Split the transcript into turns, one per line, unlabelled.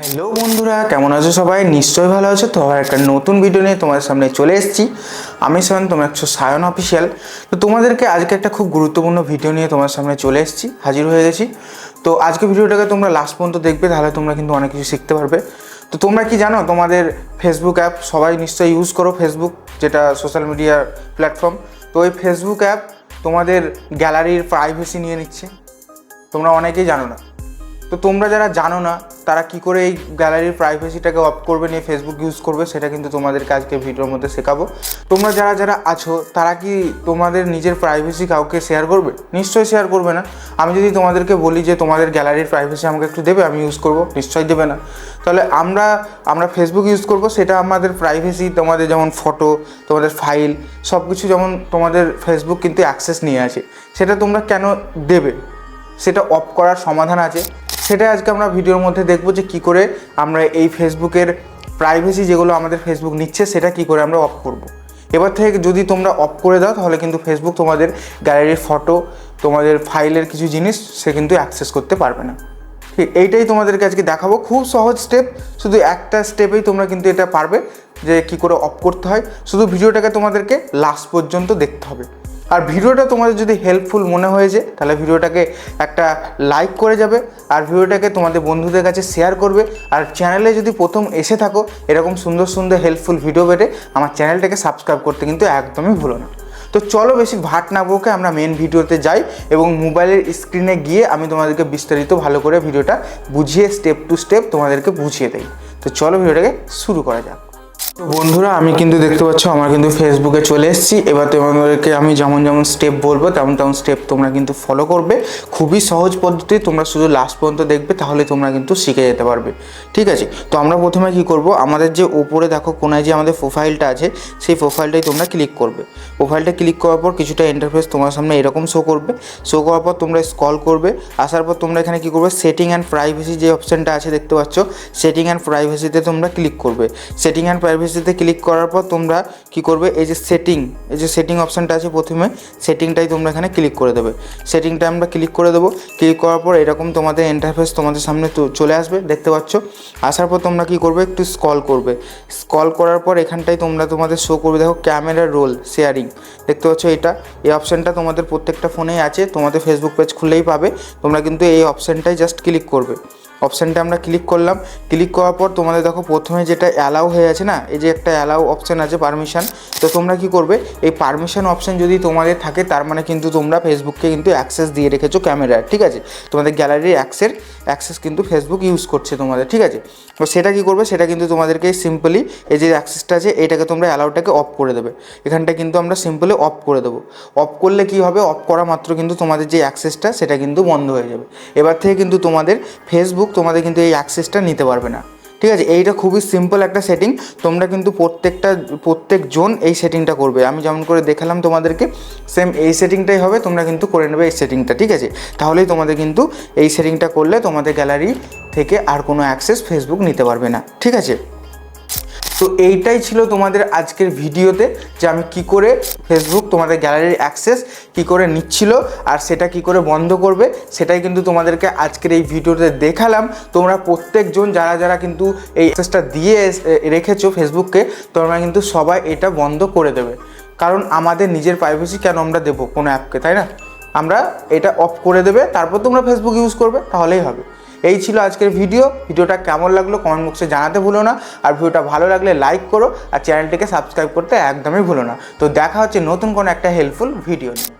Hello বন্ধুরা, কেমন আছো সবাই? নিশ্চয়ই ভালো আছো। তো আবার একটা নতুন ভিডিও নিয়ে তোমাদের সামনে চলে এসেছি। আমি সায়ন, তোমরা একশো সায়ন অফিসিয়াল। তো তোমাদেরকে আজকে একটা খুব গুরুত্বপূর্ণ ভিডিও নিয়ে তোমার সামনে চলে এসেছি, হাজির হয়ে গেছি। তো আজকে ভিডিওটাকে তোমরা লাস্ট পর্যন্ত দেখবে, তাহলে তোমরা কিন্তু অনেক কিছু শিখতে পারবে। তো তোমরা কি জানো, তোমাদের ফেসবুক অ্যাপ সবাই নিশ্চয়ই ইউজ করো, ফেসবুক যেটা সোশ্যাল মিডিয়া প্ল্যাটফর্ম। তো এই ফেসবুক অ্যাপ তোমাদের গ্যালারির প্রাইভেসি নিয়ে নিচ্ছে, তোমরা অনেকেই জানো না। তো তোমরা যারা জানো না তারা কি করে এই গ্যালারির প্রাইভেসিটাকে অফ করবে, নিয়ে ফেসবুক ইউজ করবে, সেটা কিন্তু তোমাদেরকে আজকে ভিডিওর মধ্যে শেখাবো। তোমরা যারা যারা আছো তারা কি তোমাদের নিজের প্রাইভেসি কাউকে শেয়ার করবে? নিশ্চয়ই শেয়ার করবে না। আমি যদি তোমাদেরকে বলি যে তোমাদের গ্যালারির প্রাইভেসি আমাকে একটু দেবে, আমি ইউজ করব, নিশ্চয়ই দেবে না। তাহলে আমরা ফেসবুক ইউজ করব, সেটা আমাদের প্রাইভেসি, তোমাদের যেমন ফটো, তোমাদের ফাইল, সব কিছু যেমন তোমাদের ফেসবুক কিন্তু অ্যাক্সেস নিয়ে আছে, সেটা তোমরা কেন দেবে? সেটা অফ করার সমাধান আছে, সেটা আজকে আমরা ভিডিওর মধ্যে দেখব যে কী করে আমরা এই ফেসবুকের প্রাইভেসি যেগুলো আমাদের ফেসবুক নিচ্ছে সেটা কী করে আমরা অফ করব। এবার থেকে যদি তোমরা অফ করে দাও, তাহলে কিন্তু ফেসবুক তোমাদের গ্যালারির ফটো, তোমাদের ফাইলের কিছু জিনিস সে কিন্তু অ্যাক্সেস করতে পারবে না। ঠিক এইটাই তোমাদেরকে আজকে দেখাবো, খুব সহজ স্টেপ, শুধু একটা স্টেপেই তোমরা কিন্তু এটা পারবে যে কী করে অফ করতে হয়। শুধু ভিডিওটাকে তোমাদেরকে লাস্ট পর্যন্ত দেখতে হবে। আর ভিডিওটা তোমাদের যদি হেল্পফুল মনে হয়েছে, তাহলে ভিডিওটাকে একটা লাইক করে যাবে, আর ভিডিওটাকে তোমাদের বন্ধুদের কাছে শেয়ার করবে। আর চ্যানেলে যদি প্রথম এসে থাকো এরকম সুন্দর সুন্দর হেল্পফুল ভিডিও পেতে, আমার চ্যানেলটাকে সাবস্ক্রাইব করতে কিন্তু একদমই ভুলো না। তো চলো বেশি ভাট না বকে আমরা মেন ভিডিওতে যাই, এবং মোবাইলের স্ক্রিনে গিয়ে আমি তোমাদেরকে বিস্তারিত ভালো করে ভিডিওটা বুঝিয়ে স্টেপ টু স্টেপ তোমাদেরকে বুঝিয়ে দেই। তো চলো ভিডিওটাকে শুরু করা যাক। তো বন্ধুরা, আমি কিন্তু দেখতে পাচ্ছ আমার কিন্তু ফেসবুকে চলে এসেছি। এবার তোমাদেরকে আমি যেমন যেমন স্টেপ বলবো তেমন তেমন স্টেপ তোমরা কিন্তু ফলো করবে। খুবই সহজ পদ্ধতি, তোমরা শুধু লাস্ট পর্যন্ত দেখবে, তাহলে তোমরা কিন্তু শিখে যেতে পারবে। ঠিক আছে, তো আমরা প্রথমে কি করব, আমাদের যে ওপরে দেখো কোনায় যে আমাদের প্রোফাইলটা আছে, সেই প্রোফাইলটাই তোমরা ক্লিক করবে। প্রোফাইলটা ক্লিক করার পর কিছুটা ইন্টারফেস তোমার সামনে এরকম শো করবে। শো করার পর তোমরা স্ক্রল করবে, আসার পর তোমরা এখানে কি করবে, সেটিং অ্যান্ড প্রাইভেসি যে অপশানটা আছে দেখতে পাচ্ছ, সেটিং অ্যান্ড প্রাইভেসিতে তোমরা ক্লিক করবে। সেটিং অ্যান্ড প্রাইভেসিতে ক্লিক করার পর তোমরা কি করবে, এই যে সেটিং অপশানটা আছে, প্রথমে সেটিংটাই তোমরা এখানে ক্লিক করে দেবে। সেটিংটা আমরা ক্লিক করে দেবো। ক্লিক করার পর এরকম তোমাদের ইন্টারফেস তোমাদের সামনে চলে আসবে, দেখতে পাচ্ছ। আসার পর তোমরা কি করবে, একটু স্ক্রল করবে। স্ক্রল করার পর এখানটায় তোমাদের শো করবে, দেখো ক্যামেরা রোল শেয়ারিং, দেখতে পাচ্ছ। এই অপশানটা তোমাদের প্রত্যেকটা ফোনেই আছে, তোমাদের ফেসবুক পেজ খুললেই পাবে। তোমরা কিন্তু এই অপশানটাই জাস্ট ক্লিক করবে। অপশানটা আমরা ক্লিক করলাম। ক্লিক করার পর তোমাদের দেখো প্রথমে যেটা অ্যালাউ হয়ে আছে না, এই যে একটা অ্যালাউ অপশান আছে, পারমিশন। তো তোমরা কি করবে, এই পারমিশন অপশান যদি তোমাদের থাকে, তার মানে কিন্তু তোমরা ফেসবুককে কিন্তু অ্যাক্সেস দিয়ে রেখেছো ক্যামেরার। ঠিক আছে, তোমাদের গ্যালারির অ্যাক্সেস কিন্তু ফেসবুক ইউজ করছে তোমাদের। ঠিক আছে, তো সেটা কি করবে, সেটা কিন্তু তোমাদেরকে সিম্পলি এই যে অ্যাক্সেসটা আছে এটাকে তোমরা অ্যালাউটাকে অফ করে দেবে। এখানটা কিন্তু আমরা সিম্পলি অফ করে দেবো। অফ করলে কি হবে, অফ করা মাত্র কিন্তু তোমাদের যে অ্যাক্সেসটা সেটা কিন্তু বন্ধ হয়ে যাবে। এবার থেকে কিন্তু তোমাদের ফেসবুক তোমাদের কিন্তু এই অ্যাক্সেসটা নিতে পারবে না। ঠিক আছে, এইটা খুবই সিম্পল একটা সেটিং, তোমরা কিন্তু প্রত্যেকজন এই সেটিংটা করবে। আমি যেমন করে দেখালাম তোমাদেরকে, সেম এই সেটিংটাই হবে, তোমরা কিন্তু করে নেবে এই সেটিংটা। ঠিক আছে, তাহলেই তোমাদের কিন্তু এই সেটিংটা করলে তোমাদের গ্যালারি থেকে আর কোনো অ্যাক্সেস ফেসবুক নিতে পারবে না। ঠিক আছে, তো এইটাই ছিল তোমাদের আজকের ভিডিওতে, যে আমি কি করে ফেসবুক তোমাদের গ্যালারির অ্যাক্সেস কি করে নিচ্ছিল আর সেটা কি করে বন্ধ করবে, সেটাই কিন্তু তোমাদেরকে আজকের এই ভিডিওতে দেখালাম। তোমরা প্রত্যেকজন যারা যারা কিন্তু এই অ্যাক্সেসটা দিয়ে রেখেছো ফেসবুককে, তোমরা কিন্তু সবাই এটা বন্ধ করে দেবে। কারণ আমাদের নিজের প্রাইভেসি কেন আমরা দেবো কোনো অ্যাপকে, তাই না? আমরা এটা অফ করে দেবে, তারপর তোমরা ফেসবুক ইউজ করবে, তাহলেই হবে। এই ছিল আজকের ভিডিওটা কেমন লাগলো কমেন্ট বক্সে জানাতে ভুলো না। আর ভিডিওটা ভালো লাগলে লাইক করো, আর চ্যানেলটিকে সাবস্ক্রাইব করতে একদমই ভুলো না। তো দেখা হচ্ছে নতুন কোনো একটা হেল্পফুল ভিডিও নিয়ে।